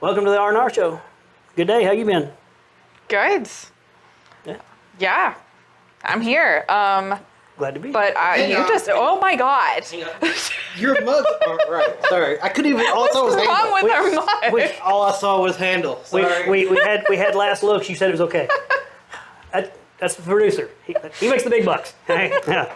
Welcome to the R&R Show. Good day. How you been? Good. Yeah. I'm here. Glad to be. But you just, oh my God. Your mugs aren't right. Sorry. I couldn't even, all I saw was What's wrong handle. with our mug? All I saw was handle. Sorry. We had last looks. You said it was okay. That's the producer. He makes the big bucks. Okay? Yeah.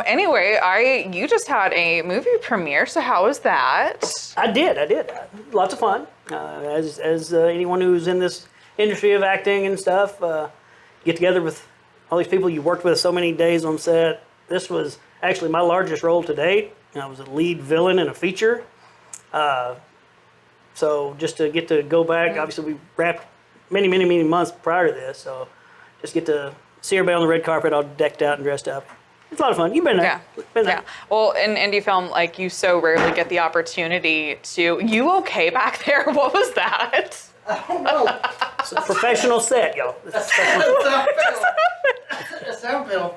Anyway, you just had a movie premiere, so how was that? I did. Lots of fun. As anyone who's in this industry of acting and stuff, get together with all these people you worked with so many days on set. This was actually my largest role to date. I was a lead villain in a feature. So just to get to go back, obviously we wrapped many months prior to this, so just get to see everybody on the red carpet all decked out and dressed up. It's a lot of fun. You've been there. Yeah. Well, in indie film, like, you so rarely get the opportunity to. You okay back there? What was that? I don't know. It's a professional set, y'all. It's a sound film.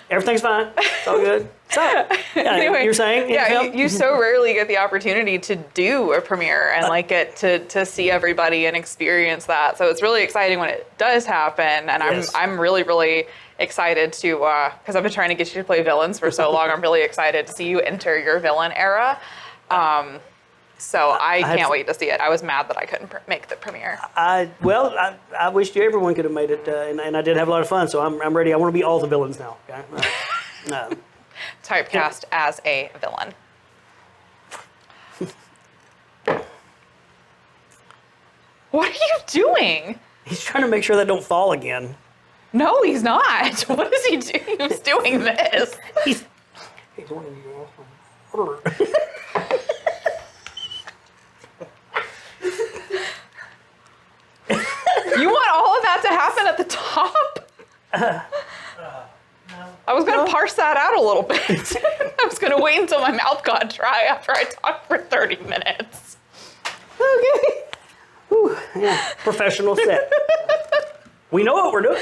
Everything's fine. It's all good. So, Anyway, you're saying? Yeah, you so rarely get the opportunity to do a premiere and like get to see everybody and experience that. So it's really exciting when it does happen, and Yes. I'm really excited to because I've been trying to get you to play villains for so long. I'm really excited to see you enter your villain era. So I can't wait to see it. I was mad that I couldn't make the premiere. I wished everyone could have made it, and I did have a lot of fun. So I'm ready. I want to be all the villains now. Okay. No. Typecast as a villain. What are you doing? He's trying to make sure that don't fall again. No, he's not. What is he doing? He's doing this. He's one of you. You want all of that to happen at the top? I was going to parse that out a little bit. I was going to wait until my mouth got dry after I talked for 30 minutes. Okay. Whew, yeah. Professional set. We know what we're doing.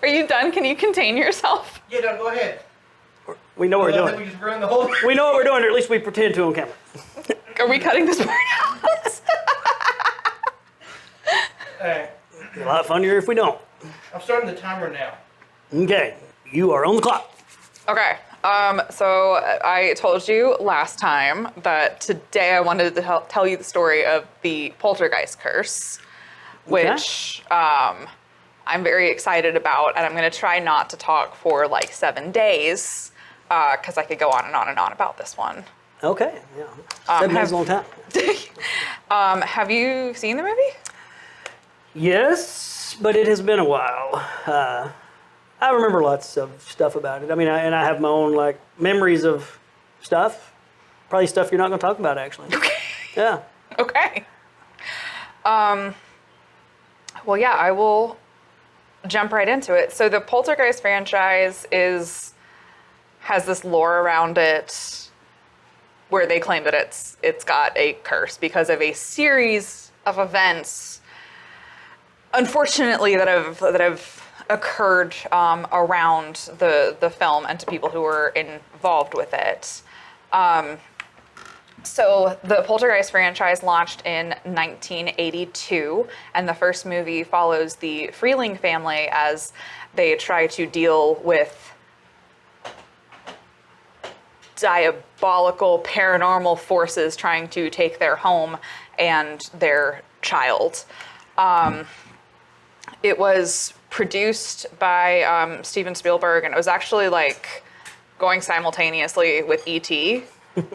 Are you done? Can you contain yourself? Yeah, no, go ahead. We know what we're I think doing. we just ruined the whole. We know what we're doing, or at least we pretend to on camera. Are we cutting this part out? Alright. Be a lot funnier if we don't. I'm starting the timer now. Okay. You are on the clock. Okay. So I told you last time that today I wanted to tell you the story of the Poltergeist Curse, which I'm very excited about, and I'm going to try not to talk for like 7 days because I could go on and on and on about this one. Okay. Yeah. 7 days is a long time. Have you seen the movie? Yes, but it has been a while. I remember lots of stuff about it. I mean, I have my own like memories of stuff. Probably stuff you're not going to talk about, actually. Okay. Yeah. Okay. Well, yeah, I will jump right into it. So the Poltergeist franchise has this lore around it where they claim that it's got a curse because of a series of events, unfortunately, that have occurred around the film and to people who were involved with it. So the Poltergeist franchise launched in 1982, and the first movie follows the Freeling family as they try to deal with diabolical paranormal forces trying to take their home and their child. It was produced by Steven Spielberg, and it was actually like going simultaneously with E.T.,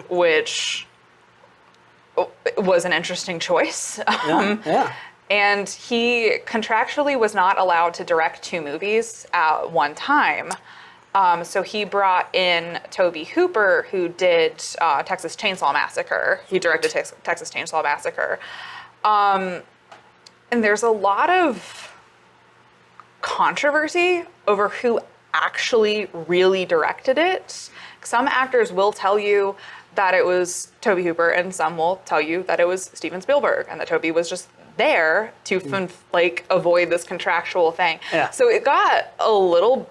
which was an interesting choice. Yeah. And he contractually was not allowed to direct 2 movies at one time. So he brought in Tobe Hooper, who did Texas Chainsaw Massacre. He directed Texas Chainsaw Massacre. And there's a lot of controversy over who actually really directed it. Some actors will tell you that it was Tobe Hooper, and some will tell you that it was Steven Spielberg, and that Tobe was just there to avoid this contractual thing. Yeah. So it got a little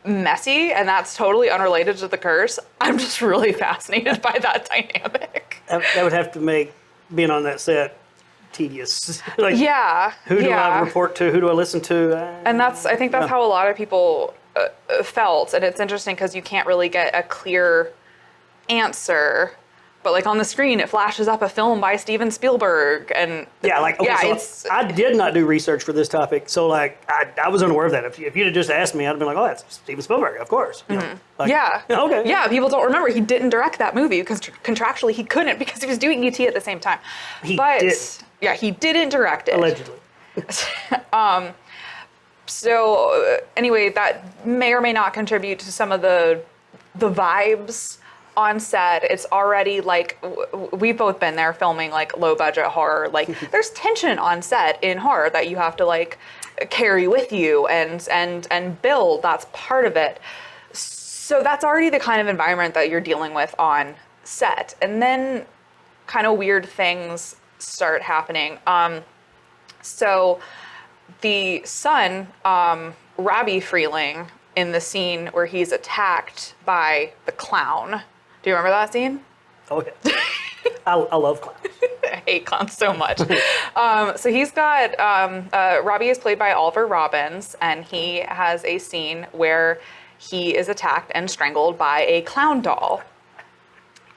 messy, and that's totally unrelated to the curse. I'm just really fascinated by that dynamic. That would have to make being on that set tedious. Like, Yeah. who do I report to? Who do I listen to? And I think that's how a lot of people felt. And it's interesting because you can't really get a clear answer. But like on the screen, it flashes up a film by Steven Spielberg. And yeah, like, okay, so I did not do research for this topic. So like, I was unaware of that. If you'd have just asked me, I'd have been like, oh, that's Steven Spielberg, of course. You know, like, yeah. Okay. Yeah, people don't remember he didn't direct that movie because contractually he couldn't because he was doing E.T. at the same time. Yeah, he didn't direct it. Allegedly. So anyway, that may or may not contribute to some of the vibes on set. It's already like we've both been there filming like low budget horror. Like there's tension on set in horror that you have to like carry with you and build. That's part of it. So that's already the kind of environment that you're dealing with on set. And then kind of weird things start happening. So the son, Robbie Freeling, in the scene where he's attacked by the clown. Do you remember that scene? Okay. I love clowns. I hate clowns so much. So he's got, Robbie is played by Oliver Robbins, and he has a scene where he is attacked and strangled by a clown doll.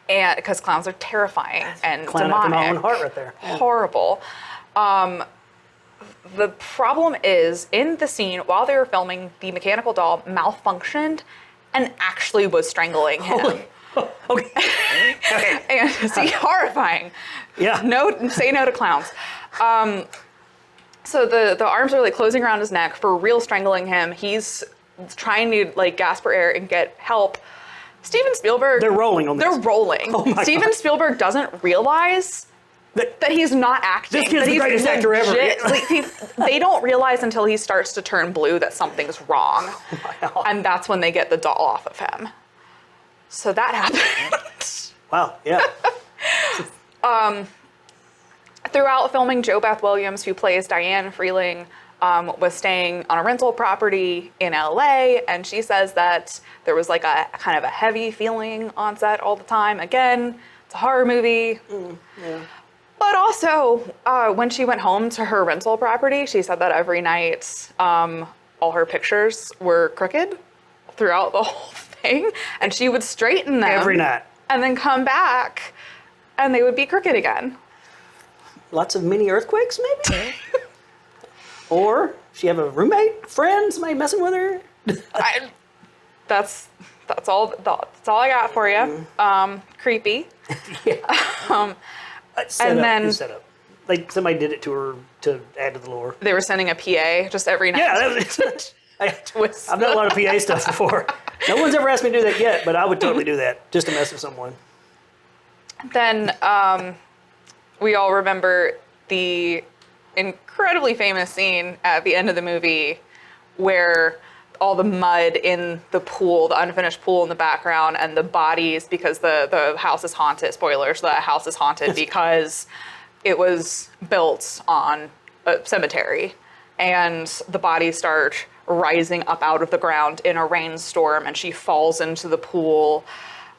And because clowns are terrifying and demonic. My own heart right there. Yeah. Horrible. The problem is, in the scene, while they were filming, the mechanical doll malfunctioned and actually was strangling him. Okay. And see, horrifying. Yeah. Say no to clowns. So the arms are like closing around his neck for real, strangling him. He's trying to like gasp for air and get help. Steven Spielberg. They're rolling on this. They're rolling. Oh my Steven God. Spielberg doesn't realize that he's not acting. This kid's the greatest actor ever. Like, they don't realize until he starts to turn blue that something's wrong. Oh my God. And that's when they get the doll off of him. So that happened. Wow. Yeah. Throughout filming, Jo Beth Williams, who plays Diane Freeling, was staying on a rental property in LA, and she says that there was like a kind of a heavy feeling on set all the time. Again, it's a horror movie. Yeah. But also, when she went home to her rental property, she said that every night all her pictures were crooked throughout the whole thing, and she would straighten them Every night. and then come back, and they would be crooked again. Lots of mini earthquakes, maybe? Or she have a roommate, friend, somebody messing with her? That's all I got for you. Creepy. Yeah. Set up. Like somebody did it to her to add to the lore. They were sending a PA just every night. Yeah, I've done a lot of PA stuff before. No one's ever asked me to do that yet, but I would totally do that just to mess with someone. Then we all remember the incredibly famous scene at the end of the movie where all the mud in the pool, the unfinished pool in the background, and the bodies, because the house is haunted, spoilers, the house is haunted because it was built on a cemetery, and the bodies start rising up out of the ground in a rainstorm, and she falls into the pool.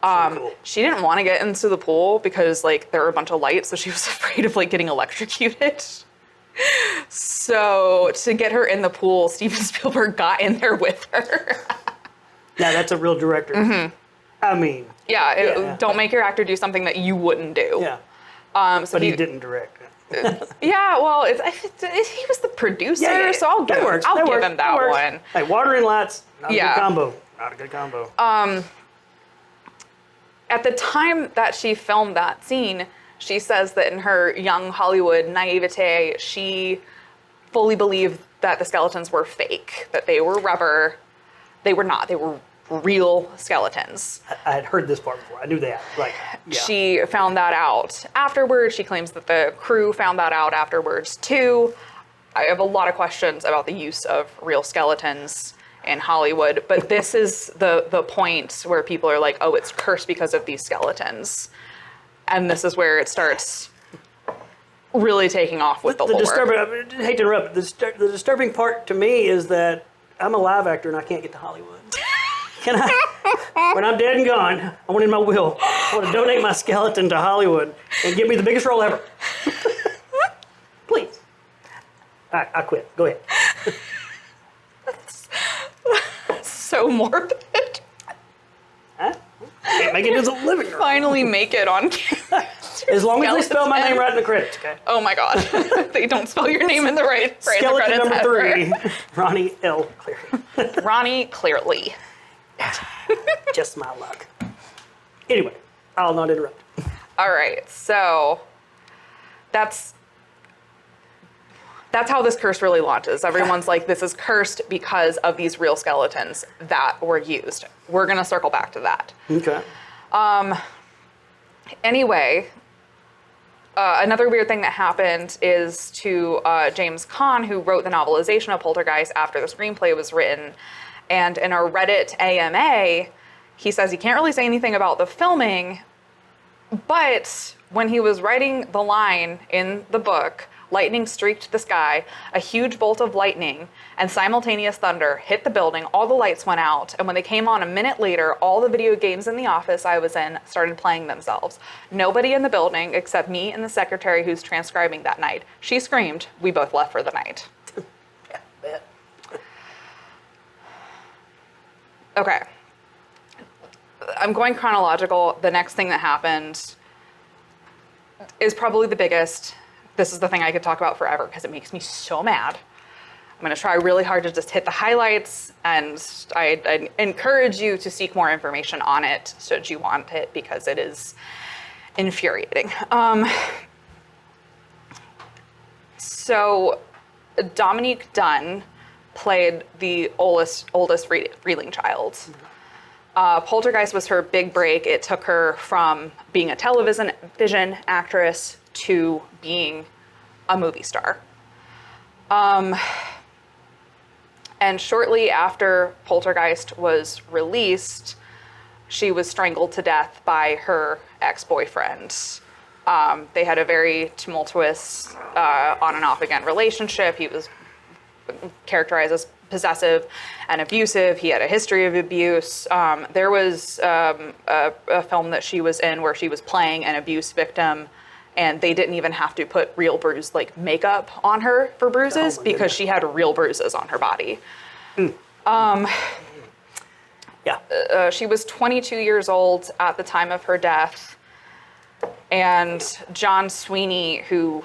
Cool. She didn't want to get into the pool because like there were a bunch of lights, so she was afraid of like getting electrocuted. So to get her in the pool, Steven Spielberg got in there with her. Now that's a real director. Mm-hmm. I mean. Yeah, don't make your actor do something that you wouldn't do. Yeah. So he didn't direct. Yeah, well, he was the producer, so I'll give him that one. Hey, water and lights, not a good combo. Not a good combo. At the time that she filmed that scene, she says that in her young Hollywood naivete, she fully believed that the skeletons were fake, that they were rubber. They were not. They were real skeletons. I had heard this part before. I knew that. Like, yeah. She found that out afterwards. She claims that the crew found that out afterwards too. I have a lot of questions about the use of real skeletons in Hollywood, but this is the point where people are like, oh, it's cursed because of these skeletons. And this is where it starts really taking off with the lore. I hate to interrupt, the disturbing part to me is that I'm a live actor and I can't get to Hollywood. Can I, when I'm dead and gone, I want in my will, I want to donate my skeleton to Hollywood and give me the biggest role ever. Please. I quit. Go ahead. So morbid. Huh? Can't make it into the living room. Finally make it on camera. As long as they spell my Skeleton. name right in the credits, okay? Oh my god. They don't spell your name in the right Skeleton in the number credits 3, Ronnie L. Cleary. ever. Ronnie Clearly. Just my luck. Anyway, I'll not interrupt. All right, so that's how this curse really launches. Everyone's like, this is cursed because of these real skeletons that were used. We're gonna circle back to that. Okay. Anyway, another weird thing that happened is to James Caan, who wrote the novelization of Poltergeist after the screenplay was written. And in a Reddit AMA, he says he can't really say anything about the filming, but when he was writing the line in the book, lightning streaked the sky, a huge bolt of lightning and simultaneous thunder hit the building, all the lights went out, and when they came on a minute later, all the video games in the office I was in started playing themselves. Nobody in the building except me and the secretary who's transcribing that night. She screamed, we both left for the night. Yeah, bet. Okay. I'm going chronological. The next thing that happened is probably the biggest. This is the thing I could talk about forever because it makes me so mad. I'm going to try really hard to just hit the highlights, and I encourage you to seek more information on it should you want it, because it is infuriating. So Dominique Dunn played the oldest reeling child. Poltergeist was her big break. It took her from being a television actress to being a movie star. And shortly after Poltergeist was released, she was strangled to death by her ex-boyfriend. They had a very tumultuous on and off again relationship. He was characterized as possessive and abusive. He had a history of abuse. There was a film that she was in where she was playing an abuse victim, and they didn't even have to put real bruise makeup on her for bruises because she had real bruises on her body. Yeah. She was 22 years old at the time of her death, and John Sweeney, who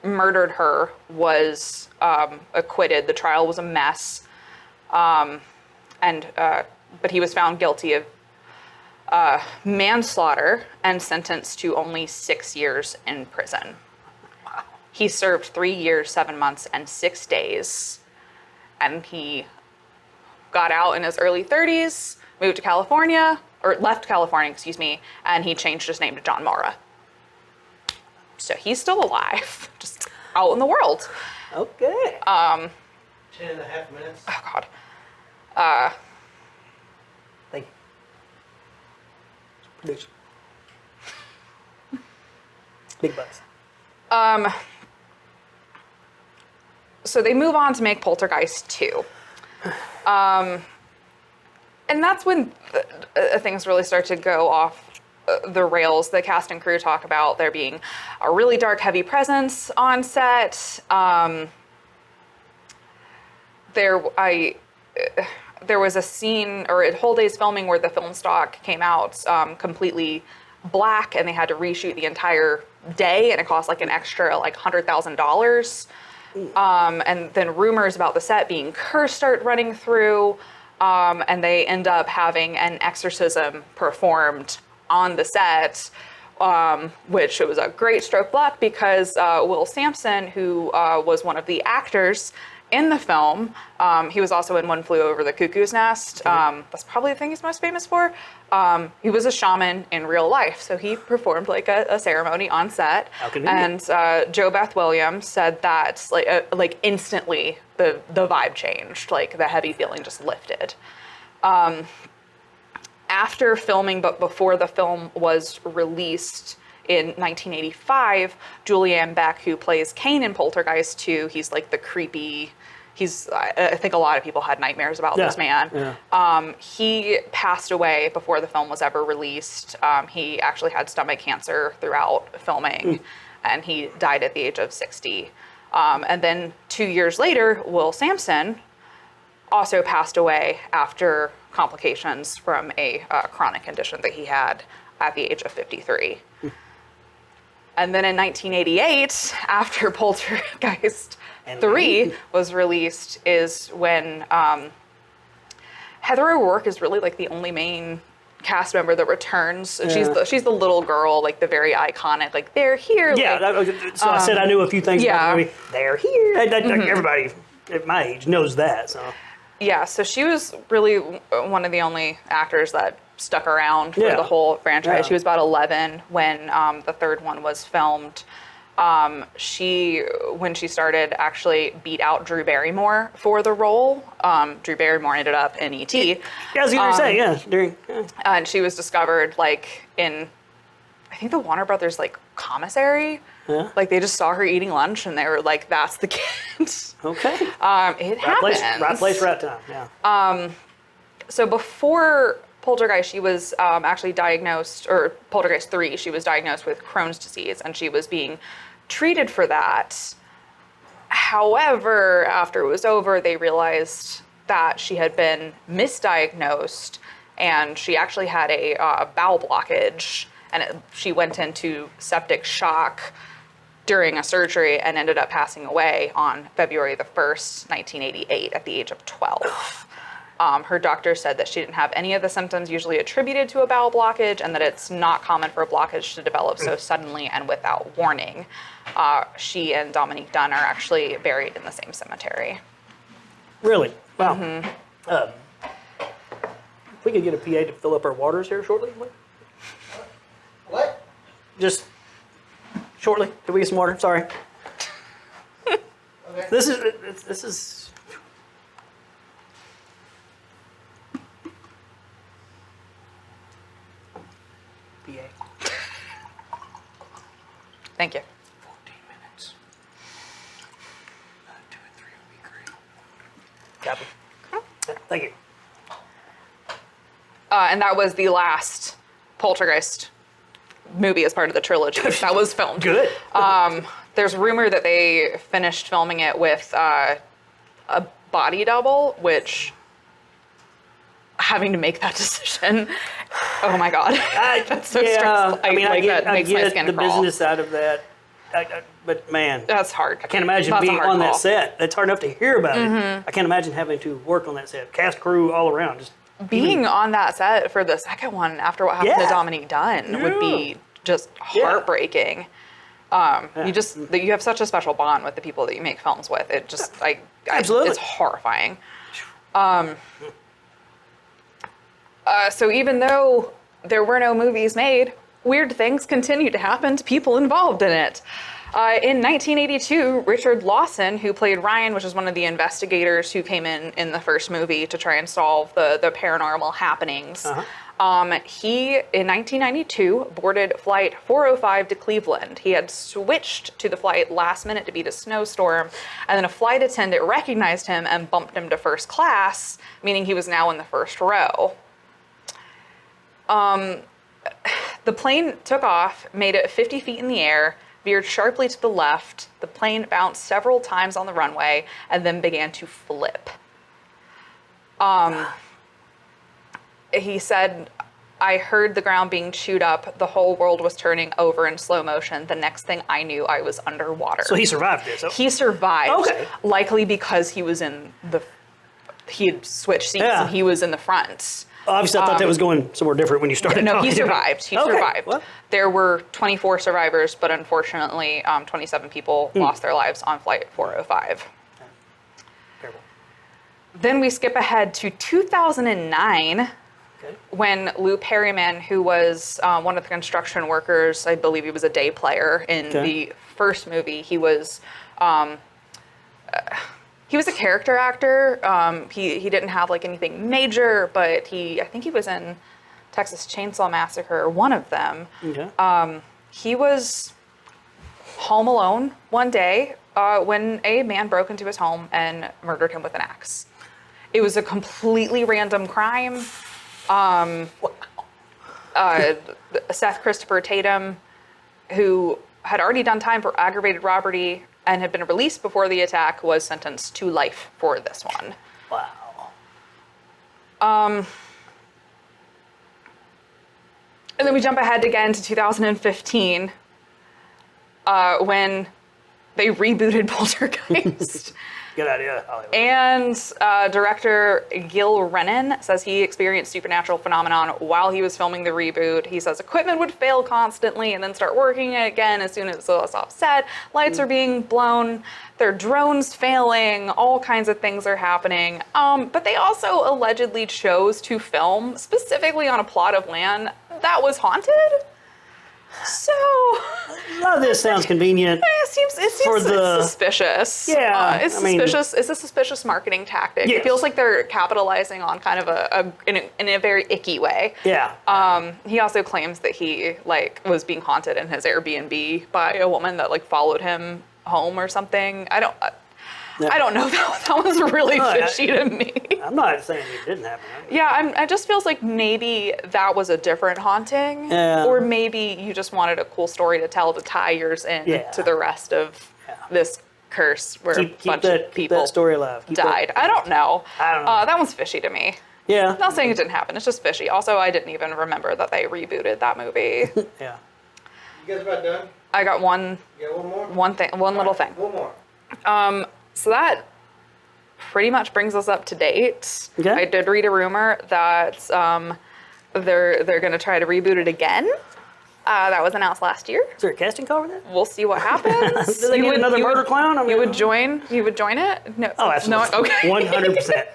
murdered her, was acquitted. The trial was a mess, but he was found guilty of manslaughter and sentenced to only 6 years in prison. Wow. He served 3 years, 7 months, and 6 days, and he got out in his early 30s, moved to California, or left California, excuse me, and he changed his name to John Mara. So he's still alive, just out in the world. Okay. 10.5 minutes. Oh God. Thank you. Producer. Big bucks. So they move on to make Poltergeist 2. And that's when things really start to go off the rails. The cast and crew talk about there being a really dark, heavy presence on set. There was a scene, or a whole day's filming, where the film stock came out completely black, and they had to reshoot the entire day, and it cost an extra $100,000. And then rumors about the set being cursed start running through, and they end up having an exorcism performed on the set, which it was a great stroke of luck because Will Sampson, who was one of the actors in the film, he was also in One Flew Over the Cuckoo's Nest. That's probably the thing he's most famous for. He was a shaman in real life, so he performed a ceremony on set. And Jo Beth Williams said that instantly the vibe changed, the heavy feeling just lifted. After filming, but before the film was released in 1985, Julianne Beck, who plays Kane in Poltergeist 2, he's the creepy I think a lot of people had nightmares about this man. Yeah. He passed away before the film was ever released. He actually had stomach cancer throughout filming, and he died at the age of 60. And then 2 years later, Will Sampson also passed away after complications from a chronic condition that he had at the age of 53. And then in 1988, after Poltergeist 3 was released, is when Heather O'Rourke is really like the only main cast member that returns. Yeah. She's the little girl, like the very iconic, like they're here. Yeah, like, so I said I knew a few things yeah. about the movie. They're here. Everybody at my age knows that. So yeah, so she was really one of the only actors that stuck around for Yeah. the whole franchise. Yeah. She was about 11 when the third one was filmed. When she started, actually beat out Drew Barrymore for the role. Drew Barrymore ended up in E.T. yeah, I was going to say, And she was discovered like in, I think the Warner Brothers like commissary. Yeah. Like they just saw her eating lunch and they were like, "That's the kid." Okay. It happens. Right place, right time. Yeah. So before Poltergeist, she was actually diagnosed, or Poltergeist 3, she was diagnosed with Crohn's disease and she was being treated for that. However, after it was over, they realized that she had been misdiagnosed and she actually had a bowel blockage, and she went into septic shock during a surgery and ended up passing away on February the 1st, 1988 at the age of 12. Her doctor said that she didn't have any of the symptoms usually attributed to a bowel blockage and that it's not common for a blockage to develop so suddenly and without warning. She and Dominique Dunn are actually buried in the same cemetery. Really? Wow. If we could get a PA to fill up our waters here shortly. What? Just shortly. Can we get some water? Sorry. Okay. This is. PA. Thank you. 14 minutes. 2 and 3 would be great. Copy. Yeah, thank you. And that was the last Poltergeist movie as part of the trilogy that was filmed. Good. There's rumor that they finished filming it with a body double, which having to make that decision, oh my God. That's so stressful. I mean, I get that makes my skin the crawl. business side of that, but man, That's hard. I can't imagine That's a being hard on that call. set. It's hard enough to hear about it. I can't imagine having to work on that set. Cast, crew, all around. Just Being on that set for the second one after what happened to Yeah. Dominique Dunn would be just heartbreaking. You have such a special bond with the people that you make films with. It just Absolutely. it's horrifying. So even though there were no movies made, weird things continue to happen to people involved in it. In 1982, Richard Lawson, who played Ryan, which is one of the investigators who came in the first movie to try and solve the paranormal happenings, he, in 1992, boarded Flight 405 to Cleveland. He had switched to the flight last minute to beat a snowstorm, and then a flight attendant recognized him and bumped him to first class, meaning he was now in the first row. The plane took off, made it 50 feet in the air, veered sharply to the left. The plane bounced several times on the runway and then began to flip. He said, "I heard the ground being chewed up. The whole world was turning over in slow motion. The next thing I knew, I was underwater." so he survived this. He survived, Okay. likely because he was he had switched seats Yeah. and he was in the front. Obviously, I thought that was going somewhere different when you started. No, he talking about survived. it. He Okay. survived. Well, There were 24 survivors, but unfortunately, 27 people lost their lives on Flight 405. terrible. Then we skip ahead to 2009, Okay. when Lou Perryman, who was one of the construction workers, I believe he was a day player in Okay. the first movie, he was a character actor. He didn't have like anything major, but I think he was in Texas Chainsaw Massacre, one of them. Okay. He was home alone one day when a man broke into his home and murdered him with an axe. It was a completely random crime. Seth Christopher Tatum, who had already done time for aggravated robbery and had been released before the attack, was sentenced to life for this one. Wow. And then we jump ahead again to 2015, when they rebooted Poltergeist. Good idea, Hollywood. And director Gil Kenan says he experienced supernatural phenomenon while he was filming the reboot. He says equipment would fail constantly and then start working again as soon as it was offset. Lights are being blown, their drones failing, all kinds of things are happening. But they also allegedly chose to film specifically on a plot of land that was haunted. So A lot of this sounds convenient. it seems it's suspicious. Yeah, It's suspicious. It's a suspicious marketing tactic. Yes. It feels like they're capitalizing on kind of in a very icky way. Yeah. He also claims that he was being haunted in his Airbnb by a woman that followed him home or something. I don't know. That was really fishy to me. I'm not saying it didn't happen. Yeah, it just feels like maybe that was a different haunting, or maybe you just wanted a cool story to tell to tie yours in to the rest of this curse where a bunch of people keep that story alive. died. I don't know. I don't know. That one's fishy to me. Yeah. Not saying it didn't happen. It's just fishy. Also, I didn't even remember that they rebooted that movie. Yeah. You guys about done? I got one You got one more? one little thing. One more. So that pretty much brings us up to date. Okay. I did read a rumor that they're going to try to reboot it again. That was announced last year. Is there a casting call for that? We'll see what happens. Do they get another murder clown? I mean, You would join? You would join it? No. Oh, absolutely. No. Okay. 100%.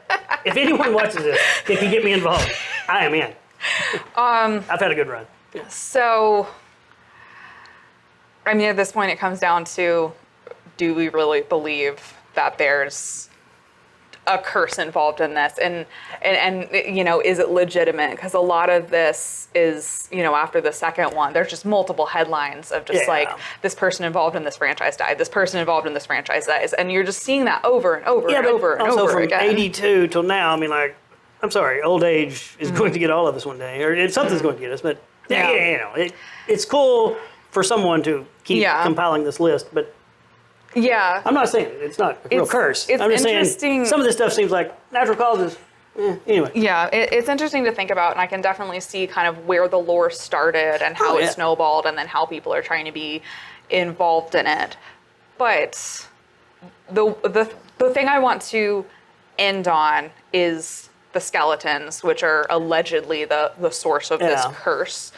If anyone watches this, they can get me involved. I am in. I've had a good run. So, I mean, at this point, it comes down to, do we really believe that there's a curse involved in this, and is it legitimate? Because a lot of this is, after the second one, there's just multiple headlines of just this person involved in this franchise died, this person involved in this franchise dies, and you're just seeing that over and over and over and also over from again. 82 till now, I mean, I'm sorry, old age is going to get all of us one day, or something's going to get us, but it's cool for someone to keep compiling this list, but Yeah. I'm not saying it's not a real curse. It's I'm just interesting. saying some of this stuff seems like natural causes. Anyway. Yeah, it's interesting to think about, and I can definitely see kind of where the lore started and how it snowballed, and then how people are trying to be involved in it. But the thing I want to end on is the skeletons, which are allegedly the source of this curse.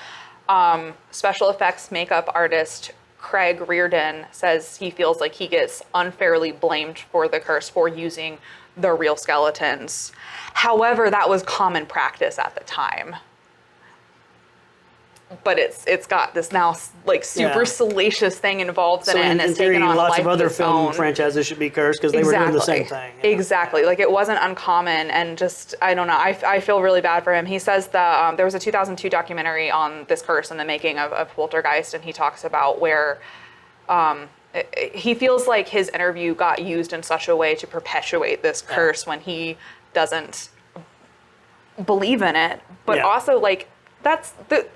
Special effects makeup artist Craig Reardon says he feels like he gets unfairly blamed for the curse for using the real skeletons. However, that was common practice at the time. But it's got this now super salacious thing involved in it, and it's taken on a lots life of other of its film own. franchises should be cursed because they were doing the same thing. Exactly. It wasn't uncommon, and just, I don't know, I feel really bad for him. He says that there was a 2002 documentary on this curse and the making of Poltergeist, and he talks about where he feels like his interview got used in such a way to perpetuate this curse when he doesn't believe in it. But also, that's the...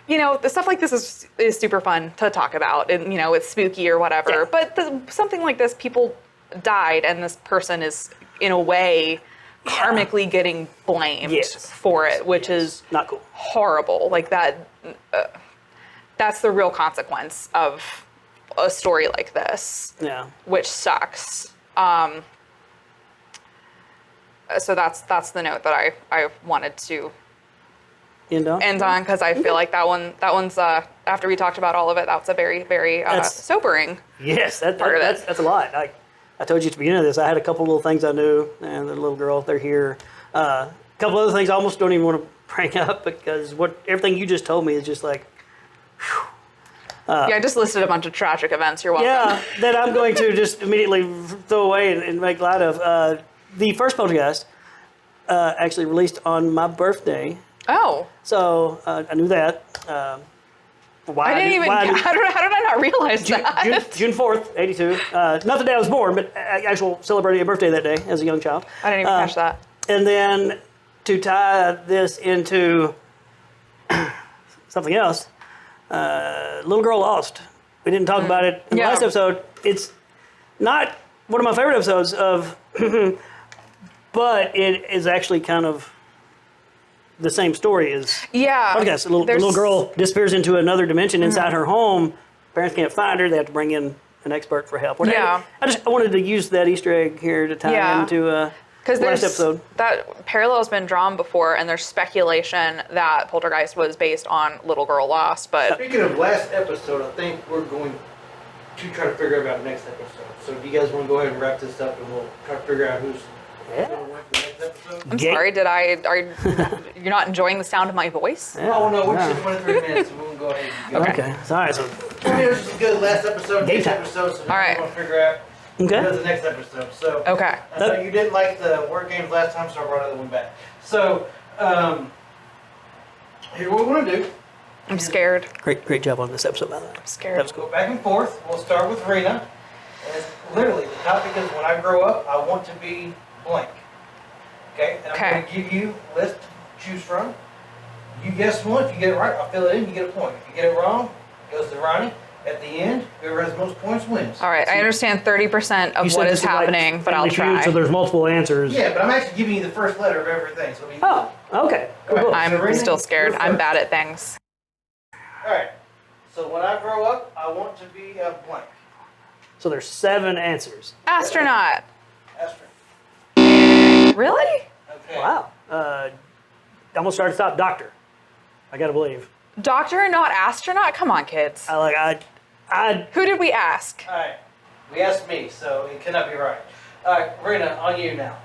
the stuff like this is super fun to talk about, and it's spooky or whatever. Yeah. But something like this, people died, and this person is in a way karmically getting blamed for it, which is not cool, horrible. That that's the real consequence of a story like this. Yeah, which sucks. So that's the note that I wanted to end on, because I feel like that one's after we talked about all of it, that's a very, very sobering. Yes, that's a lot. I told you at the beginning of this, I had a couple little things I knew, and the little girl, they're here. A couple other things I almost don't even want to bring up, because everything you just told me is just like, whew. I just listed a bunch of tragic events. You're welcome. Yeah, that I'm going to just immediately throw away and make light of. The first Poltergeist actually released on my birthday. Oh. So I knew that. Why I didn't even. How did I not realize that? June 4th, 82. Not the day I was born, but actual celebrating a birthday that day as a young child. I didn't even catch that. And then to tie this into something else, Little Girl Lost. We didn't talk about it in the last episode. It's not one of my favorite episodes of, but it is actually kind of the same story as Poltergeist. The little girl disappears into another dimension inside her home. Parents can't find her. They have to bring in an expert for help. I wanted to use that Easter egg here to tie into because last episode. That parallel has been drawn before, and there's speculation that Poltergeist was based on Little Girl Lost. But speaking of last episode, I think we're going to try to figure out next episode. So do you guys want to go ahead and wrap this up, and we'll try to figure out who's going to win for the next episode? I'm sorry, you're not enjoying the sound of my voice? Yeah. Oh, no, we're just 23 minutes, and we'll go ahead and go. Okay. All right. So, this is good. Last episode, next episode, so all right. We're going to figure out who does the next episode. So, okay. I know you didn't like the word games last time, so I brought another one back. So, here's what we want to do. I'm scared. Great job on this episode, by the way. I'm scared. That was cool. Go back and forth. We'll start with Rena. And literally, the topic is when I grow up, I want to be blank. Okay? And I'm going to give you a list to choose from. You guess one. If you get it right, I'll fill it in. You get a point. If you get it wrong, it goes to Ronnie. At the end, whoever has the most points wins. All right. I understand 30% of what is happening, but I'll try. So there's multiple answers. Yeah, but I'm actually giving you the first letter of everything. So okay. Cool. I'm still scared. I'm bad at things. All right. So when I grow up, I want to be a blank. So there's 7 answers. Astronaut. Astronaut. Really? Okay. Wow. I'm gonna start at the top. Doctor. I gotta believe. Doctor, not astronaut? Come on, kids. I Who did we ask? All right. We asked me, so it cannot be right. All right, Rena, on you now.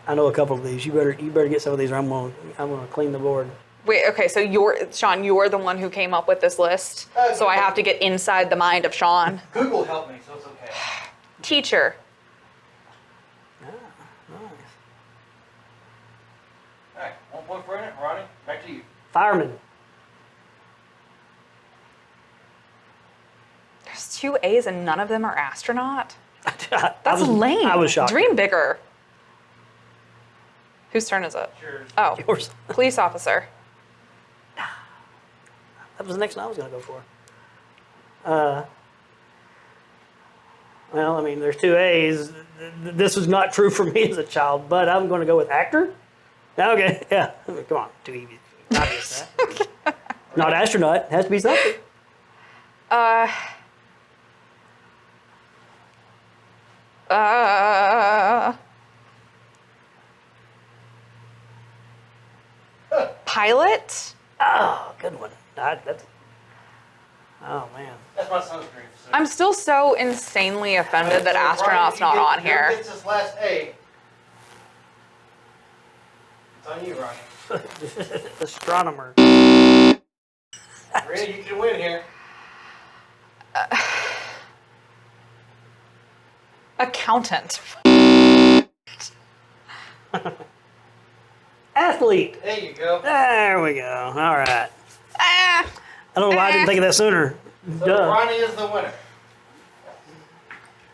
I know a couple of these. You better get some of these, or I'm gonna clean the board. Wait, okay, so Sean, you're the one who came up with this list, so I have to get inside the mind of Sean. Google helped me, so it's okay. Teacher. Nice. All right, 1 point for Rena. Ronnie, back to you. Fireman. There's 2 A's and none of them are astronaut? That's lame. I was shocked. Dream bigger. Whose turn is it? Yours. Oh, Yours. police officer. That was the next one I was gonna go for. Well, I mean, there's 2 A's. This was not true for me as a child, but I'm going to go with actor. Okay, yeah. Come on, too easy. Obvious, right? Not astronaut. It has to be something. Pilot? Oh, good one. Oh man. That's my son's dream. So. I'm still so insanely offended that astronaut's not on here. Who gets this last A? It's on you, Ronnie. Astronomer. Rena, you can win here. Accountant. Athlete. There you go. There we go. All right. Ah, I don't know why I didn't think of that sooner. So Duh. Ronnie is the winner.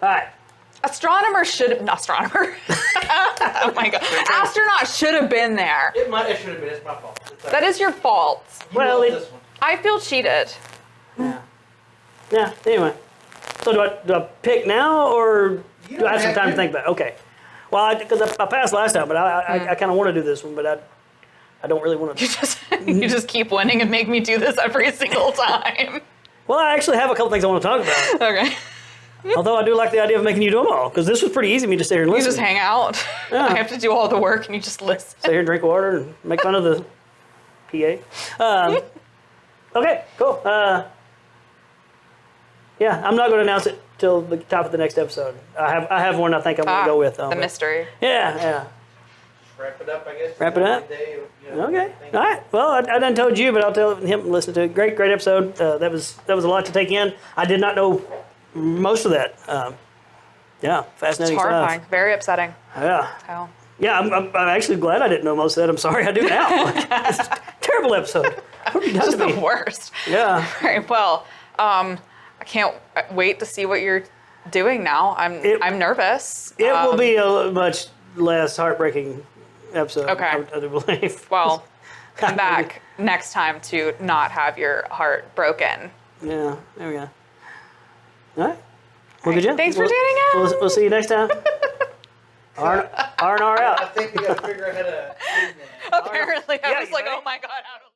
All right. astronomer should have, not astronomer. Oh my God. Astronaut should have been there. It should have been. It's my fault. That is your fault. Well, this one. I feel cheated. Yeah. Yeah. Anyway, so do I pick now or do I have some time to think about it? Okay. Well, because I passed last time, but I kind of want to do this one, but I don't really want to. You just keep winning and make me do this every single time. Well, I actually have a couple things I want to talk about. Okay. Although I do like the idea of making you do them all, because this was pretty easy for me to sit here and You listen. just hang out. Yeah. I have to do all the work and you just listen. Sit here and drink water and make fun of the PA. Okay, cool. Yeah, I'm not going to announce it till the top of the next episode. I have one I think I'm going to go with. The mystery. Yeah. Wrap it up, I guess. Wrap it up? Okay. All right. Well, I done told you, but I'll tell him to listen to it. Great episode. That was a lot to take in. I did not know most of that. Yeah, fascinating It's horrifying. stuff. Very upsetting. Yeah. Oh. Yeah, I'm actually glad I didn't know most of that. I'm sorry I do now. It's a terrible episode. What are you It's just to be. the worst. Yeah. All right. Well, I can't wait to see what you're doing now. I'm nervous. It will be a much less heartbreaking episode. Okay. I do believe. Well, come back next time to not have your heart broken. Yeah. There we go. All right. Well, good job. Thanks for tuning in. We'll see you next time. R&R I out. think we got to figure out how to. Apparently, I Yeah, was you like, ready? oh my God, how do